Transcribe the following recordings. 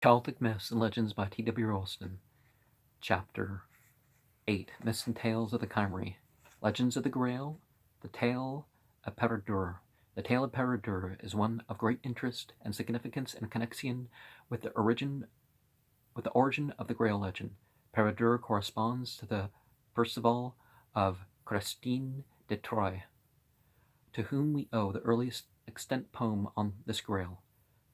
Celtic Myths and Legends by T.W. Rolleston. Chapter 8. Myths and Tales of the Cymry. Legends of the Grail. The Tale of Peredur. The tale of Peredur is one of great interest and significance in connection with the origin of the Grail legend. Peredur corresponds to the Percival of Christine de Troyes, to whom we owe the earliest extant poem on this Grail.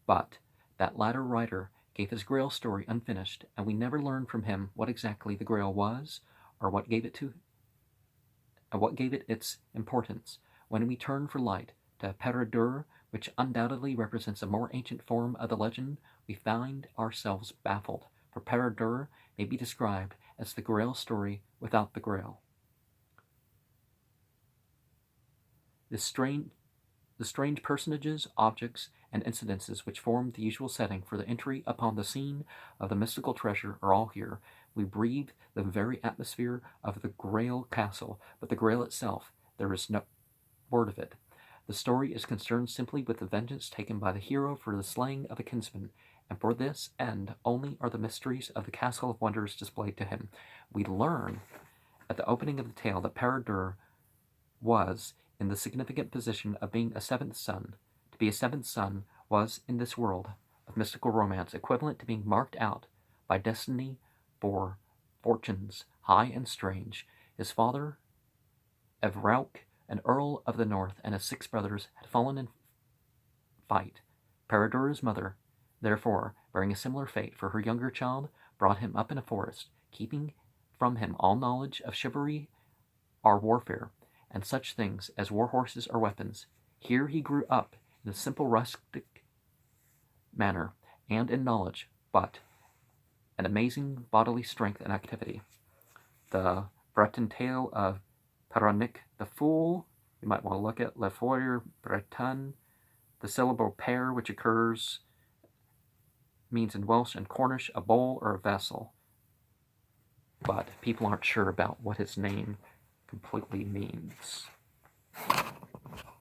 But that latter writer gave his Grail story unfinished, and we never learned from him what exactly the Grail was, or what gave it its importance. When we turn for light to Peredur, which undoubtedly represents a more ancient form of the legend, we find ourselves baffled, for Peredur may be described as the Grail story without the Grail. The strange personages, objects, and incidences which form the usual setting for the entry upon the scene of the mystical treasure are all here. We breathe the very atmosphere of the Grail castle, but the Grail itself, there is no word of it. The story is concerned simply with the vengeance taken by the hero for the slaying of a kinsman, and for this end only are the mysteries of the Castle of Wonders displayed to him. We learn at the opening of the tale that Peredur was in the significant position of being a seventh son. To be a seventh son was, in this world of mystical romance, equivalent to being marked out by destiny for fortunes high and strange. His father, Evrauk, an earl of the north, and his 6 brothers had fallen in fight. Peredur's mother, therefore, bearing a similar fate for her younger child, brought him up in a forest, keeping from him all knowledge of chivalry or warfare, and such things as war horses or weapons. Here he grew up in a simple rustic manner, and in knowledge, but an amazing bodily strength and activity. The Breton tale of Peronic the Fool, we might want to look at Le Foyer Breton. The syllable pair, which occurs, means in Welsh and Cornish a bowl or a vessel, but people aren't sure about what his name completely means.